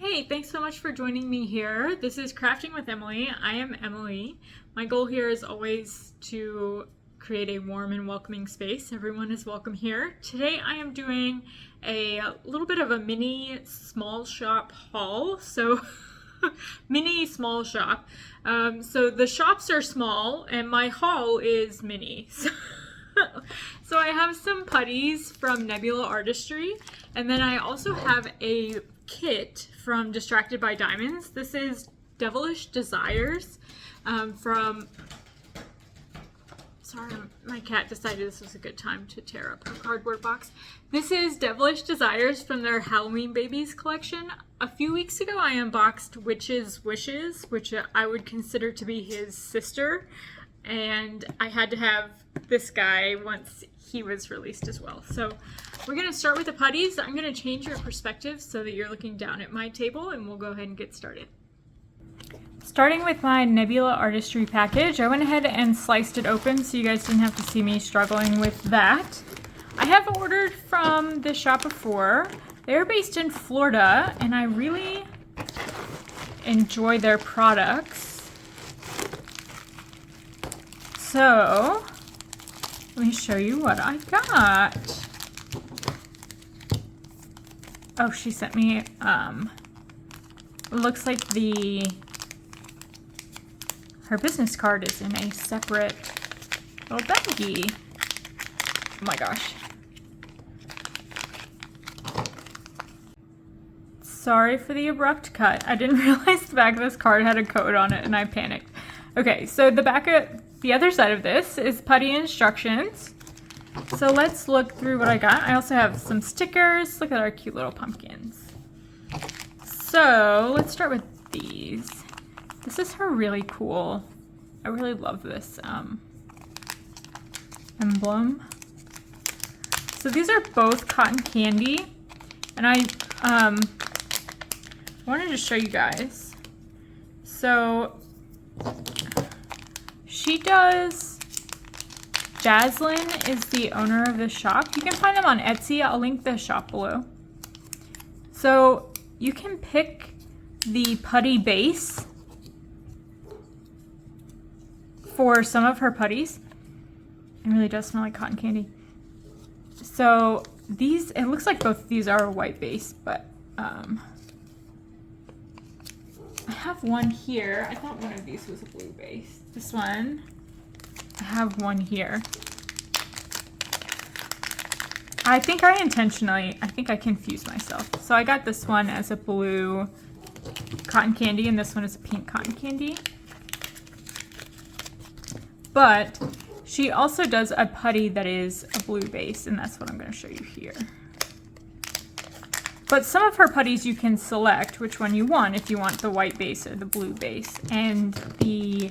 Hey, thanks so much for joining me here. This is Crafting with Emily. I am Emily. My goal here is always to create a warm and welcoming space. Everyone is welcome here. Today I am doing a little bit of a mini small shop haul. Mini small shop. So the shops are small and my haul is mini. So I have some putties from NebulaArtistry, and then I also have a kit from Distracted by Diamonds. This is Devilish Desires sorry, my cat decided this was a good time to tear up her cardboard box. This is Devilish Desires from their Halloween Babies collection. A few weeks ago I unboxed Witch's Wishes, which I would consider to be his sister, and I had to have this guy once he was released as well. So we're going to start with the putties. I'm going to change your perspective so that you're looking down at my table, and we'll go ahead and get started. Starting with my NebulaArtistry package, I went ahead and sliced it open so you guys didn't have to see me struggling with that. I have ordered from this shop before. They're based in Florida, and I really enjoy their products. So let me show you what I got. Oh, she sent me, it looks like her business card is in a separate little baggie. Oh my gosh. Sorry for the abrupt cut. I didn't realize the back of this card had a code on it and I panicked. Okay, so the other side of this is putty instructions. So let's look through what I got. I also have some stickers. Look at our cute little pumpkins. So let's start with these. This is her really cool. I really love this emblem. So these are both cotton candy, and I wanted to show you guys. So she does. Jaslyn is the owner of the shop. You can find them on Etsy. I'll link the shop below. So you can pick the putty base for some of her putties. It really does smell like cotton candy. So these, it looks like both of these are a white base, but I have one here. I thought one of these was a blue base. This one, I have one here. I think I confused myself. So I got this one as a blue cotton candy, and this one is a pink cotton candy. But she also does a putty that is a blue base, and that's what I'm going to show you here. But some of her putties you can select which one you want, if you want the white base or the blue base. And the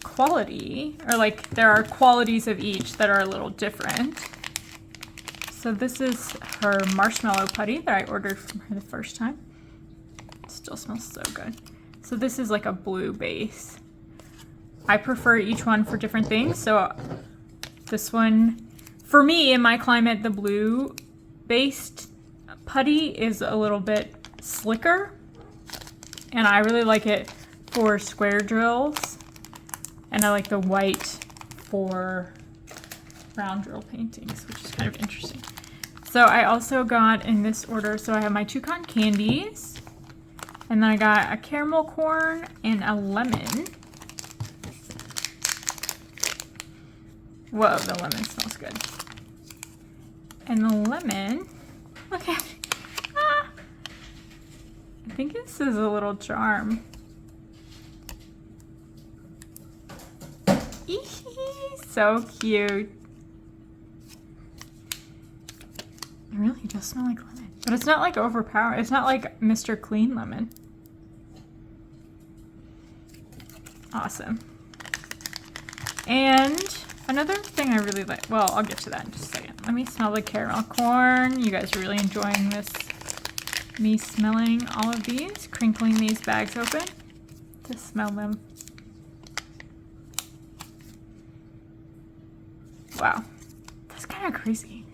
quality, or like there are qualities of each that are a little different. So this is her marshmallow putty that I ordered from her the first time. It still smells so good. So this is like a blue base. I prefer each one for different things. So this one, for me in my climate, the blue based putty is a little bit slicker, and I really like it for square drills, and I like the white for round drill paintings, which is kind of interesting. So I also got in this order, so I have my 2 cotton candies, and then I got a caramel corn and a lemon. Whoa, the lemon smells good. And the lemon, look at it. Ah, I think this is a little charm. So cute. It really does smell like lemon. But it's not like overpowering. It's not like Mr. Clean Lemon. Awesome. And another thing I really like, well, I'll get to that in just a second. Let me smell the caramel corn. You guys are really enjoying this, me smelling all of these, crinkling these bags open to smell them. Wow, that's kind of crazy.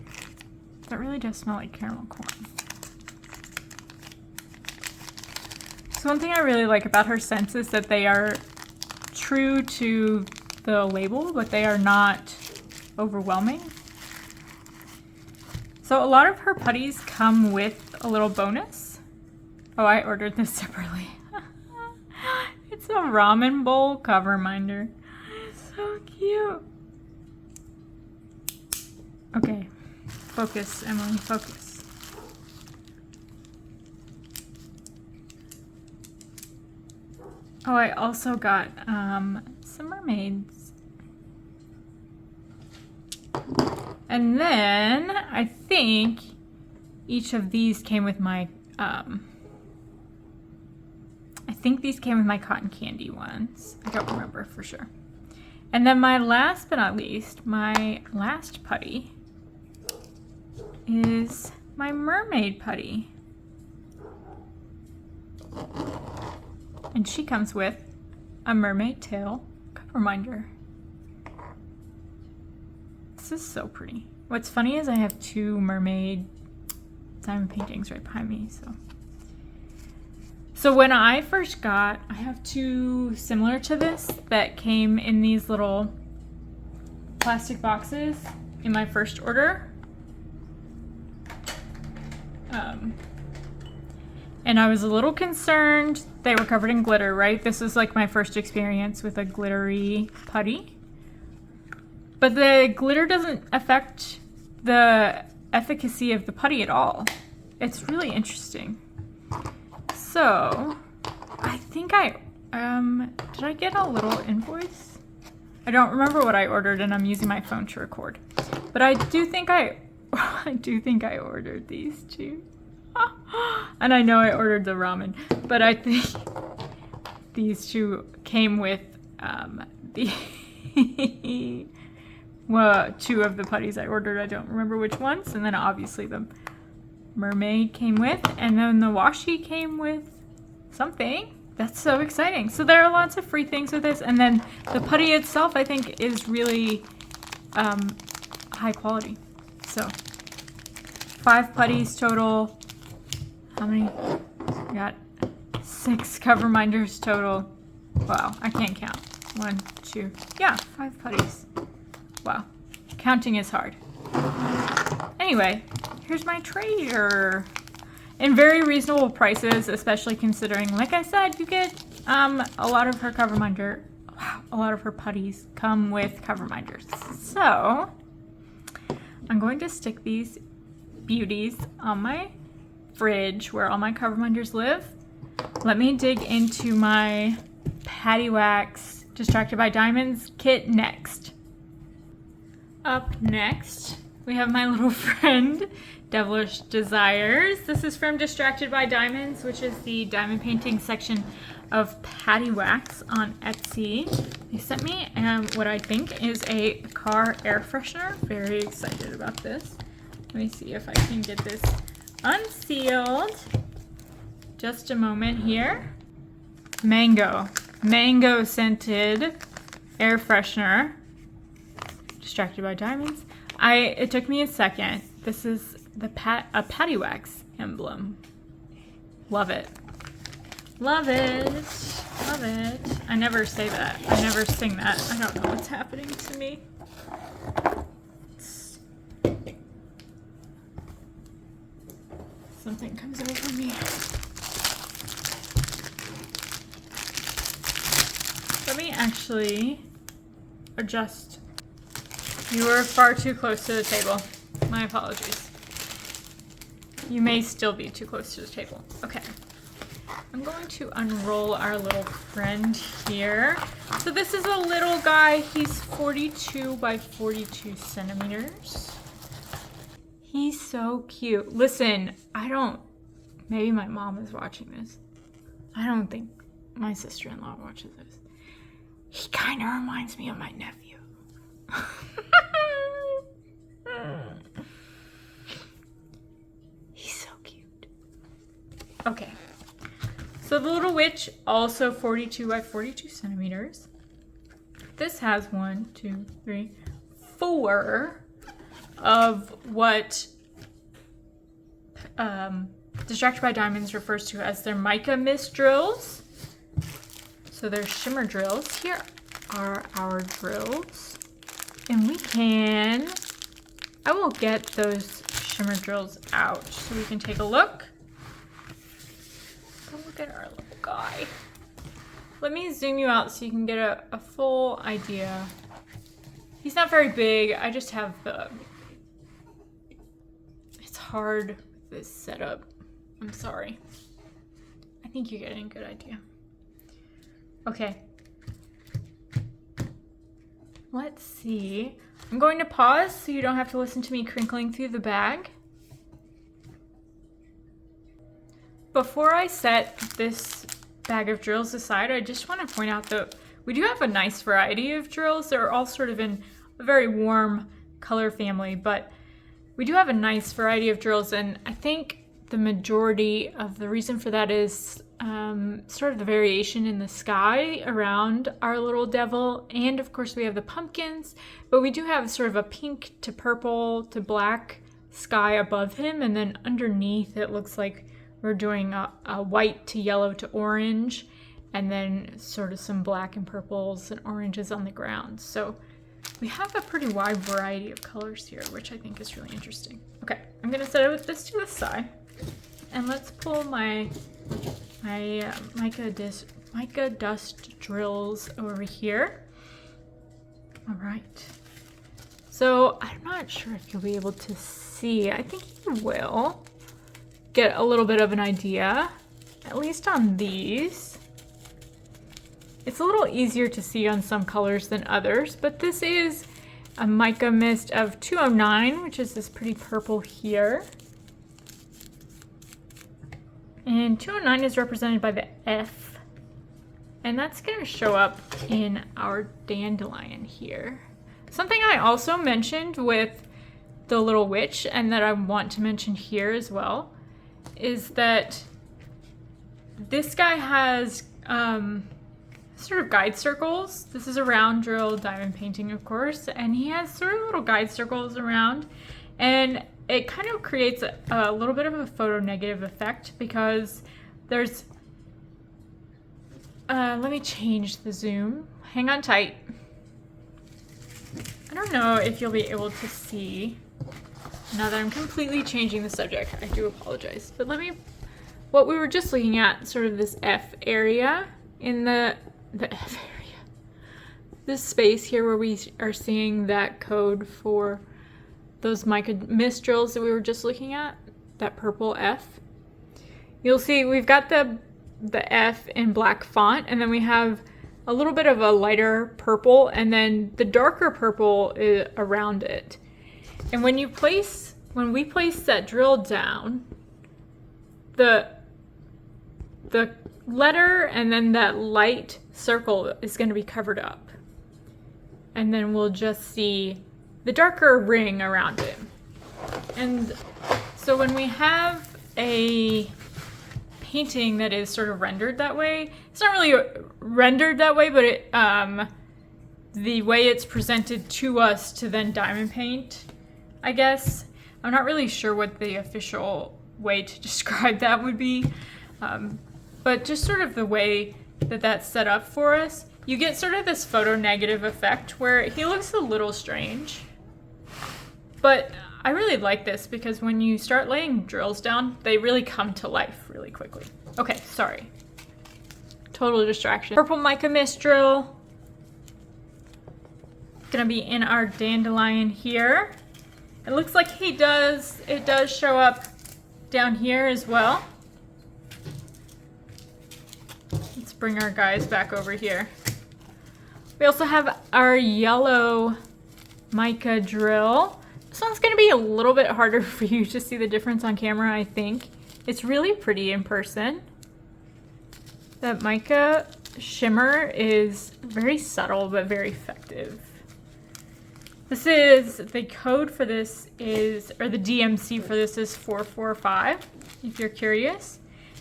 That really does smell like caramel corn. So one thing I really like about her scents is that they are true to the label, but they are not overwhelming. So a lot of her putties come with a little bonus. Oh, I ordered this separately. It's a ramen bowl cover minder. So cute. Okay, focus, Emily, focus. Oh, I also got some mermaids. And then I think each of these came with my, I think these came with my cotton candy ones. I don't remember for sure. And then my last but not least, my last putty is my mermaid putty. And she comes with a mermaid tail cover minder. This is so pretty. What's funny is I have two mermaid diamond paintings right behind me, so when I first got, I have two similar to this that came in these little plastic boxes in my first order. And I was a little concerned. They were covered in glitter, right? This was like my first experience with a glittery putty. But the glitter doesn't affect the efficacy of the putty at all. It's really interesting. So, I think did I get a little invoice? I don't remember what I ordered and I'm using my phone to record. But I do think I ordered these two. And I know I ordered the ramen, but I think these two came with well, two of the putties I ordered. I don't remember which ones. And then obviously the mermaid came with, and then the washi came with something. That's so exciting. So there are lots of free things with this. And then the putty itself, I think, is really high quality. So 5 putties total. How many? We got 6 cover minders total. Wow, I can't count. 1, 2, yeah, 5 putties. Wow, counting is hard. Anyway, here's my treasure. In very reasonable prices, especially considering, like I said, you get a lot of her cover minder. Wow, a lot of her putties come with cover minders. So I'm going to stick these beauties on my fridge where all my cover minders live. Let me dig into my Patty Wax Distracted by Diamonds kit next. Up next, we have my little friend, Devilish Desires. This is from Distracted by Diamonds, which is the diamond painting section of Patty Wax on Etsy. They sent me what I think is a car air freshener. Very excited about this. Let me see if I can get this unsealed. Just a moment here. Mango scented air freshener. Distracted by Diamonds. It took me a second. This is a Patty Wax emblem. Love it. Love it. Love it. I never say that. I never sing that. I don't know what's happening to me. Something comes over me. Let me actually adjust. You were far too close to the table. My apologies. You may still be too close to the table. Okay. I'm going to unroll our little friend here. So this is a little guy. He's 42 by 42 centimeters. He's so cute. Listen, maybe my mom is watching this. I don't think my sister-in-law watches this. He kind of reminds me of my nephew. He's so cute. Okay. So the little witch, also 42 by 42 centimeters. This has 1, 2, 3, 4 of what Distracted by Diamonds refers to as their mica mist drills. So they're shimmer drills. Here are our drills. And we can, I will get those shimmer drills out so we can take a look. Oh, look at our little guy. Let me zoom you out so you can get a full idea. He's not very big. I just have the, it's hard with this setup. I'm sorry. I think you're getting a good idea. Okay. Let's see. I'm going to pause so you don't have to listen to me crinkling through the bag. Before I set this bag of drills aside, I just want to point out that we do have a nice variety of drills. They're all sort of in a very warm color family, but we do have a nice variety of drills, and I think the majority of the reason for that is sort of the variation in the sky around our little devil. And of course we have the pumpkins, but we do have sort of a pink to purple to black sky above him, and then underneath it looks like we're doing a white to yellow to orange, and then sort of some black and purples and oranges on the ground. So we have a pretty wide variety of colors here, which I think is really interesting. Okay, I'm gonna set this to the side, and let's pull my mica dust drills over here. All right. So I'm not sure if you'll be able to see. I think you will get a little bit of an idea, at least on these. It's a little easier to see on some colors than others, but this is a mica mist of 209, which is this pretty purple here. And 209 is represented by the F, and that's going to show up in our dandelion here. Something I also mentioned with the little witch, and that I want to mention here as well, is that this guy has sort of guide circles. This is a round drill diamond painting, of course, and he has sort of little guide circles around, and it kind of creates a little bit of a photo negative effect because there's, let me change the zoom. Hang on tight. I don't know if you'll be able to see now that I'm completely changing the subject. I do apologize, but what we were just looking at, sort of this F area in the F area, this space here where we are seeing that code for those mica mist drills that we were just looking at, that purple F. You'll see we've got the F in black font, and then we have a little bit of a lighter purple, and then the darker purple is around it. And when we place that drill down, the letter and then that light circle is going to be covered up. And then we'll just see the darker ring around it. And so when we have a painting that is sort of rendered that way, it's not really rendered that way, but it, the way it's presented to us to then diamond paint, I guess. I'm not really sure what the official way to describe that would be, but just sort of the way that that's set up for us, you get sort of this photo negative effect where he looks a little strange. But I really like this because when you start laying drills down, they really come to life really quickly. Okay, sorry. Total distraction. Purple mica mist drill. Gonna be in our dandelion here. It looks like it does show up down here as well. Let's bring our guys back over here. We also have our yellow mica drill. This one's gonna be a little bit harder for you to see the difference on camera, I think. It's really pretty in person. That mica shimmer is very subtle but very effective. This is, the code for this is, or the DMC for this is 445, if you're curious.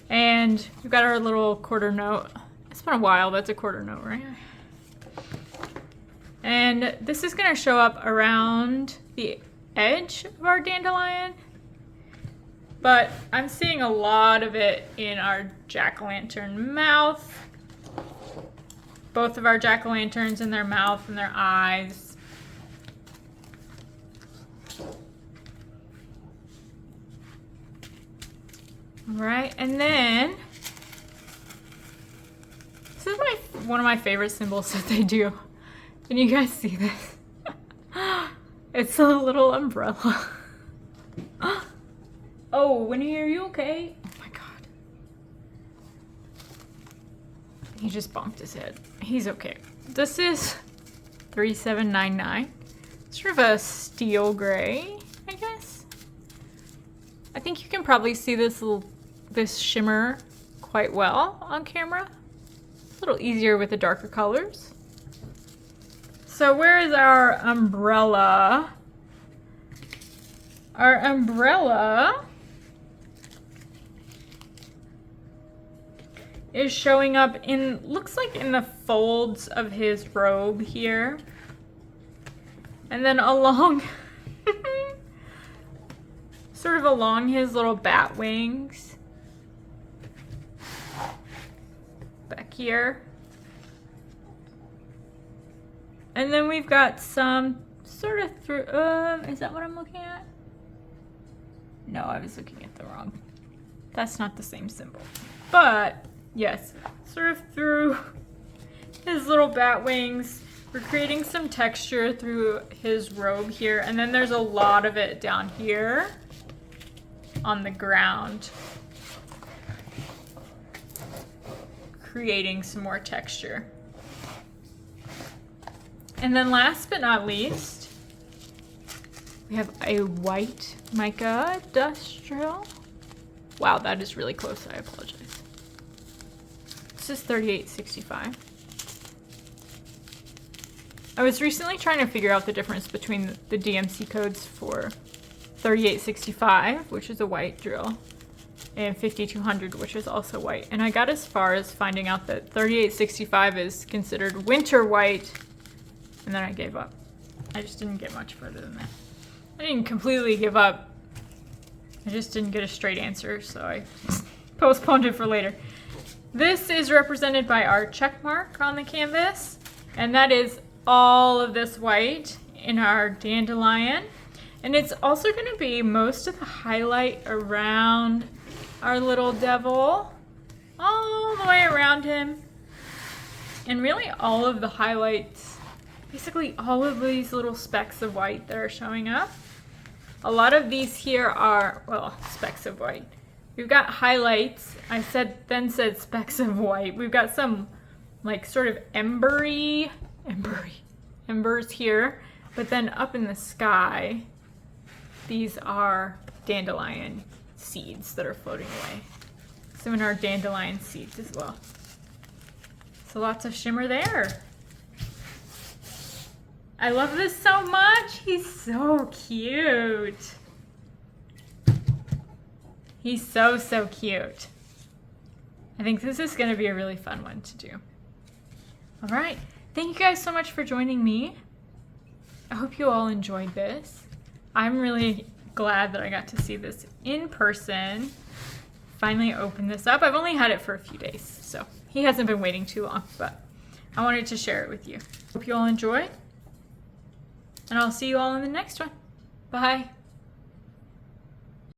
And we've got our little quarter note. It's been a while, that's a quarter note, right? And this is gonna show up around the edge of our dandelion. but I'm seeing a lot of it in our jack-o'-lantern mouth. Both of our jack-o'-lanterns in their mouth and their eyes. All right, and then this is one of my favorite symbols that they do. Can you guys see this? It's a little umbrella. Oh, Winnie, are you okay? Oh my god. He just bumped his head. He's okay. This is 3799. Sort of a steel gray, I guess. I think you can probably see this shimmer quite well on camera. A little easier with the darker colors. So where is our umbrella? Our umbrella is showing up in, looks like in the folds of his robe here. And then along, sort of along his little bat wings. Back here. And then we've got some sort of through, is that what I'm looking at? No, I was looking at the wrong. That's not the same symbol. But, yes, sort of through his little bat wings. We're creating some texture through his robe here. And then there's a lot of it down here on the ground. Creating some more texture. And then last but not least, we have a white mica industrial. Wow, that is really close. I apologize. This is 3865. I was recently trying to figure out the difference between the DMC codes for 3865, which is a white drill, and 5200, which is also white. And I got as far as finding out that 3865 is considered winter white, and then I gave up. I just didn't get much further than that. I didn't completely give up. I just didn't get a straight answer, so I postponed it for later. This is represented by our check mark on the canvas, and that is all of this white in our dandelion. And it's also going to be most of the highlight around our little devil, all the way around him. And really all of the highlights, basically all of these little specks of white that are showing up. A lot of these here are, well, specks of white. We've got highlights. I then said specks of white. We've got some like sort of embers here, but then up in the sky, these are dandelion seeds that are floating away. So in our dandelion seeds as well. So lots of shimmer there. I love this so much. He's so cute. He's so, so cute. I think this is going to be a really fun one to do. All right. Thank you guys so much for joining me. I hope you all enjoyed this. I'm really glad that I got to see this in person. Finally open this up. I've only had it for a few days, so he hasn't been waiting too long, but I wanted to share it with you. Hope you all enjoy, and I'll see you all in the next one. Bye.